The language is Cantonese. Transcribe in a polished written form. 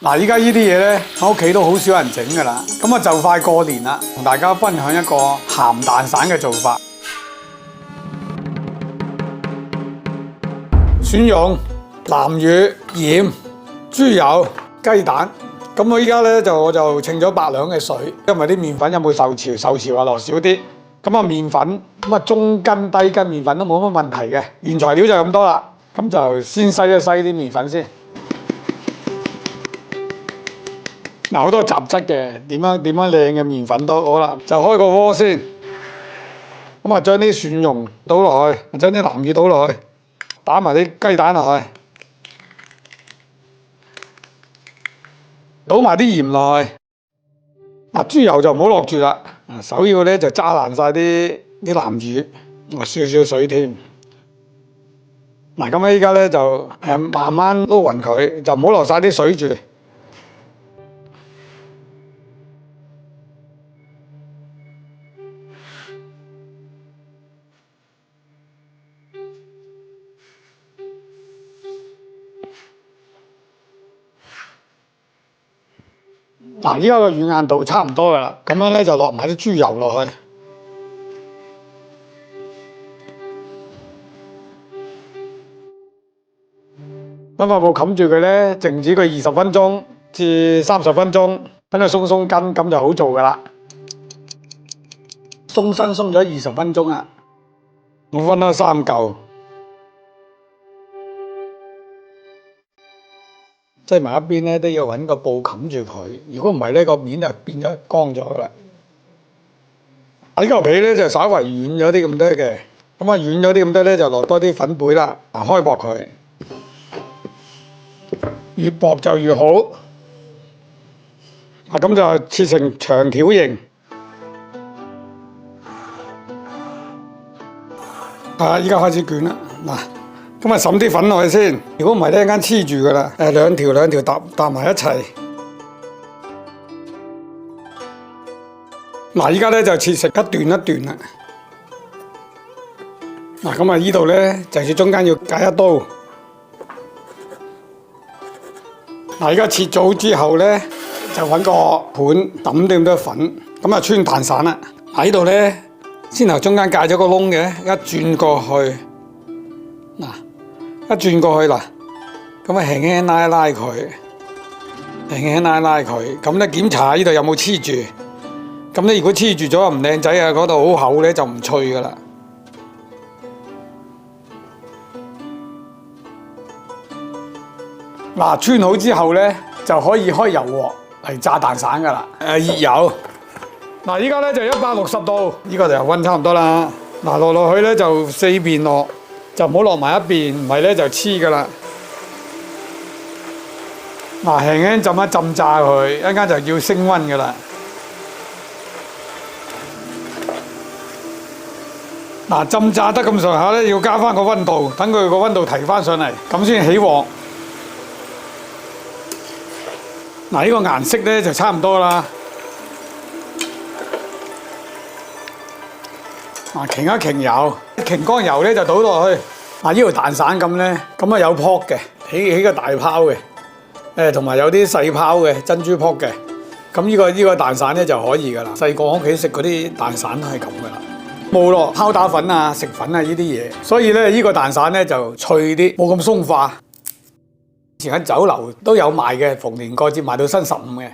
嗱，依家呢啲嘢咧，喺屋企都好少人整噶啦。咁啊，就快過年啦，同大家分享一個鹹蛋散嘅做法。蒜蓉、南乳、鹽、豬油、雞蛋。咁我依家咧我就稱咗8兩嘅水，因為啲麵粉有冇受潮？受潮啊，落少啲。咁啊，麵粉咁啊，中筋、低筋麵粉都冇乜問題嘅。原材料就咁多啦。咁就先篩一篩啲麵粉先。嗱，好多雜質嘅，點樣靚嘅麵粉都好啦，就開個鍋先。咁啊，將啲蒜蓉倒落去，將啲南乳倒落去，打埋啲雞蛋落去，倒埋啲鹽落去。嗱，豬油就唔好落住啦，首要咧就揸爛晒啲南乳，少少水添。嗱，咁依家咧就慢慢撈勻佢，就唔好落晒啲水住。嗱，依家個軟硬度差唔多噶啦，咁樣咧就落埋啲豬油落去，咁塊布冚住佢咧，靜止佢20分鐘至30分鐘，等佢鬆鬆筋，咁就好做噶啦。鬆身鬆咗20分鐘啦，我分咗3嚿。擠埋一邊咧，都要揾個布冚住佢。如果唔係咧，個面就變咗乾咗啦。呢嚿皮咧就稍為軟咗啲咁多嘅，咁啊軟咗啲咁多咧，就落多啲粉貝啦，開薄佢，越薄就越好。咁就切成長條形。依家開始捲啦，嗱。咁啊，滲啲粉落去先。如果唔係咧，一間黐住噶啦。兩條搭埋一齊。嗱，依家咧就切成一段一段啦。嗱，咁啊，呢度咧就係中間要隔一刀。嗱，依家切咗之後咧，就揾個盤揼啲咁多粉，咁啊穿蛋散啦。喺呢度咧，先頭中間界咗個窿嘅，一轉過去，嗱。一轉過去啦，咁啊輕輕拉一拉佢，輕輕拉一拉佢，咁咧檢查下呢度有冇黐住。咁咧如果黐住咗唔靚仔啊，嗰度好厚咧就唔脆噶啦。嗱，穿好之後咧就可以開油鑊嚟炸蛋散噶啦。熱油，嗱依家咧就160度，呢個就油溫差唔多啦。嗱，落去咧就4邊落。就唔好落埋一邊，唔係咧就黐噶啦。嗱，輕輕浸一浸炸佢，一陣間就要升溫噶啦。嗱，浸炸得咁上下咧，要加翻個溫度，等佢個溫度提翻上嚟，咁先起鑊。嗱，呢個顏色咧就差唔多啦。嗱，擎一擎油，擎乾油咧就倒落去。嗱，呢條蛋散咁咧，咁啊有泡嘅，起個大泡嘅，同埋有啲細泡嘅珍珠泡嘅。咁呢個蛋散咧就可以噶啦。細個喺屋企食嗰啲蛋散都係咁噶啦，冇落泡打粉啊、食粉啊呢啲嘢，所以咧呢個蛋散咧就脆啲，冇咁鬆化。以前喺酒樓都有賣嘅，逢年過節賣到新15嘅。